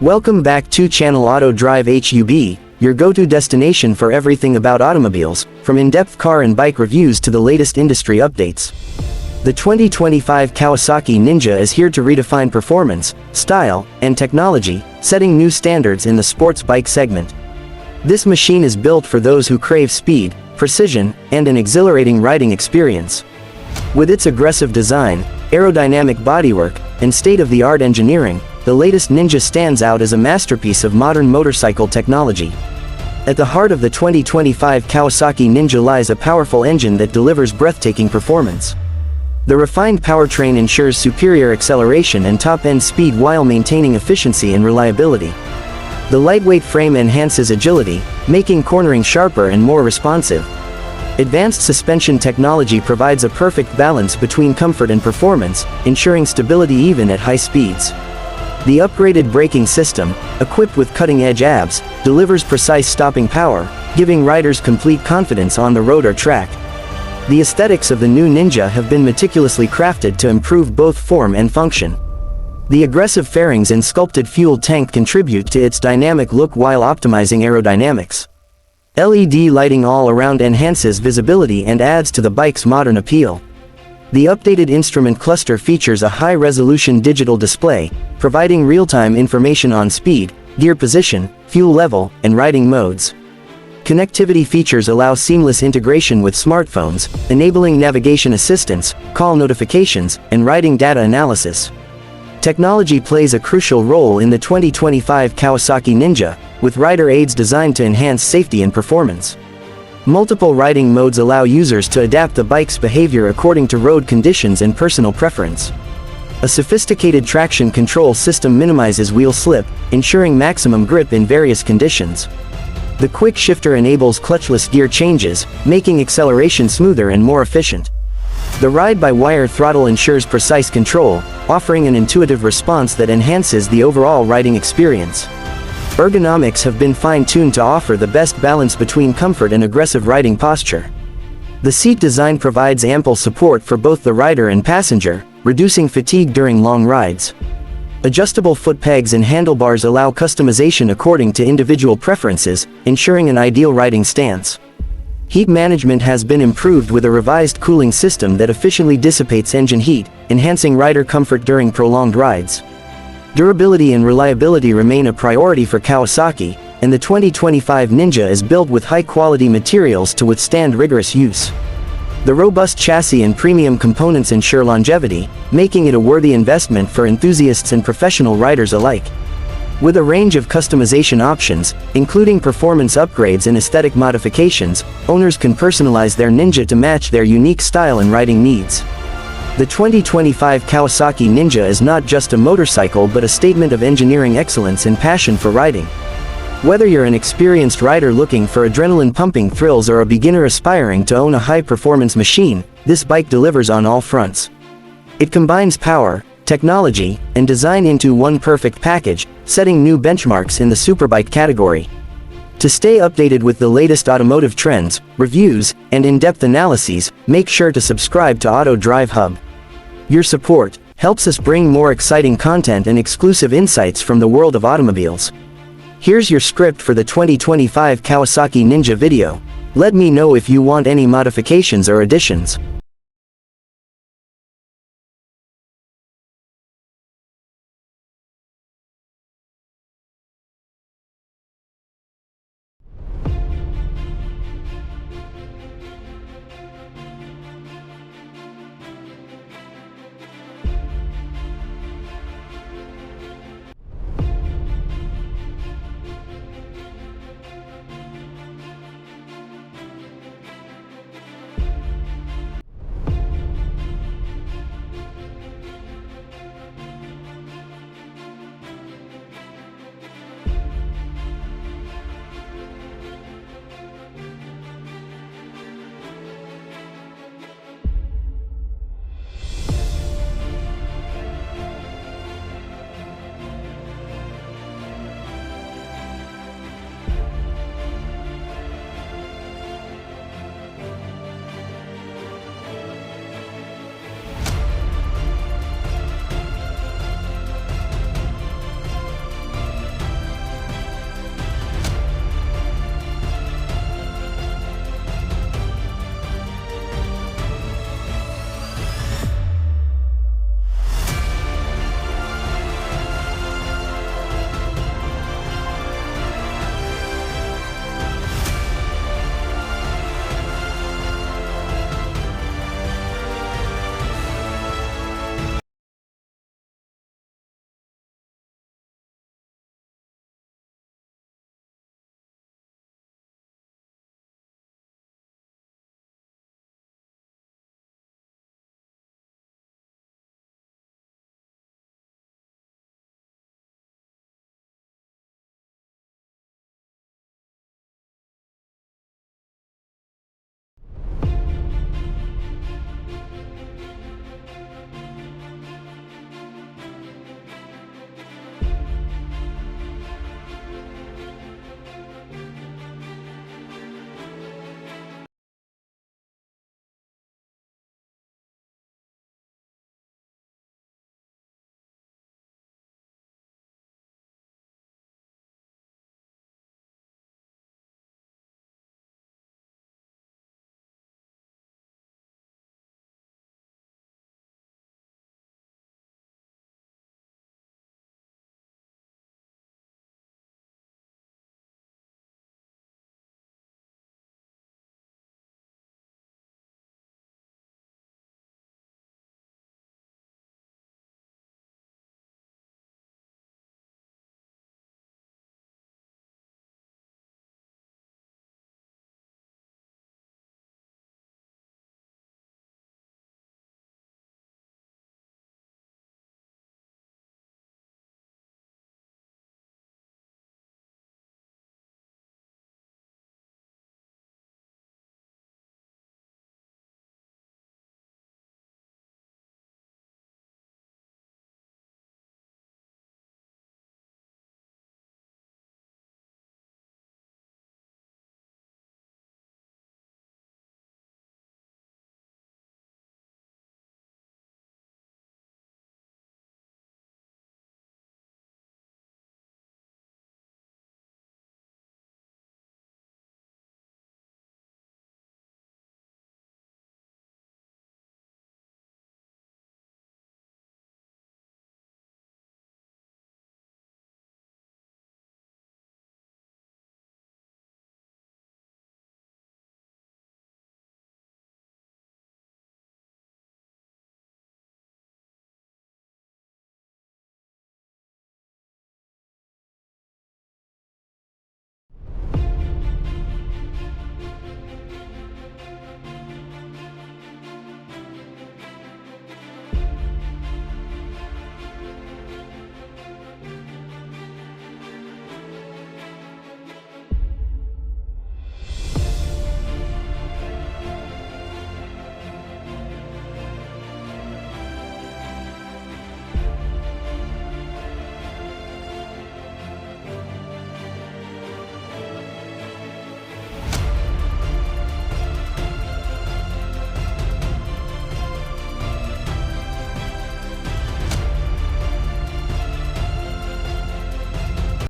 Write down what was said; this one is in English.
Welcome back to Channel Auto Drive HUB, your go-to destination for everything about automobiles, from in-depth car and bike reviews to the latest industry updates. The 2025 Kawasaki Ninja is here to redefine performance, style, and technology, setting new standards in the sports bike segment. This machine is built for those who crave speed, precision, and an exhilarating riding experience. With its aggressive design, aerodynamic bodywork, and state-of-the-art engineering, the latest Ninja stands out as a masterpiece of modern motorcycle technology. At the heart of the 2025 Kawasaki Ninja lies a powerful engine that delivers breathtaking performance. The refined powertrain ensures superior acceleration and top-end speed while maintaining efficiency and reliability. The lightweight frame enhances agility, making cornering sharper and more responsive. Advanced suspension technology provides a perfect balance between comfort and performance, ensuring stability even at high speeds. The upgraded braking system, equipped with cutting-edge ABS, delivers precise stopping power, giving riders complete confidence on the road or track. The aesthetics of the new Ninja have been meticulously crafted to improve both form and function. The aggressive fairings and sculpted fuel tank contribute to its dynamic look while optimizing aerodynamics. LED lighting all around enhances visibility and adds to the bike's modern appeal. The updated instrument cluster features a high-resolution digital display, providing real-time information on speed, gear position, fuel level, and riding modes. Connectivity features allow seamless integration with smartphones, enabling navigation assistance, call notifications, and riding data analysis. Technology plays a crucial role in the 2025 Kawasaki Ninja, with rider aids designed to enhance safety and performance. Multiple riding modes allow users to adapt the bike's behavior according to road conditions and personal preference. A sophisticated traction control system minimizes wheel slip, ensuring maximum grip in various conditions. The quick shifter enables clutchless gear changes, making acceleration smoother and more efficient. The ride-by-wire throttle ensures precise control, offering an intuitive response that enhances the overall riding experience. Ergonomics have been fine-tuned to offer the best balance between comfort and aggressive riding posture. The seat design provides ample support for both the rider and passenger, reducing fatigue during long rides. Adjustable foot pegs and handlebars allow customization according to individual preferences, ensuring an ideal riding stance. Heat management has been improved with a revised cooling system that efficiently dissipates engine heat, enhancing rider comfort during prolonged rides. Durability and reliability remain a priority for Kawasaki, and the 2025 Ninja is built with high-quality materials to withstand rigorous use. The robust chassis and premium components ensure longevity, making it a worthy investment for enthusiasts and professional riders alike. With a range of customization options, including performance upgrades and aesthetic modifications, owners can personalize their Ninja to match their unique style and riding needs. The 2025 Kawasaki Ninja is not just a motorcycle but a statement of engineering excellence and passion for riding. Whether you're an experienced rider looking for adrenaline-pumping thrills or a beginner aspiring to own a high-performance machine, this bike delivers on all fronts. It combines power, technology, and design into one perfect package, setting new benchmarks in the Superbike category. To stay updated with the latest automotive trends, reviews, and in-depth analyses, make sure to subscribe to Auto Drive Hub. Your support helps us bring more exciting content and exclusive insights from the world of automobiles. Here's your script for the 2025 Kawasaki Ninja video. Let me know if you want any modifications or additions.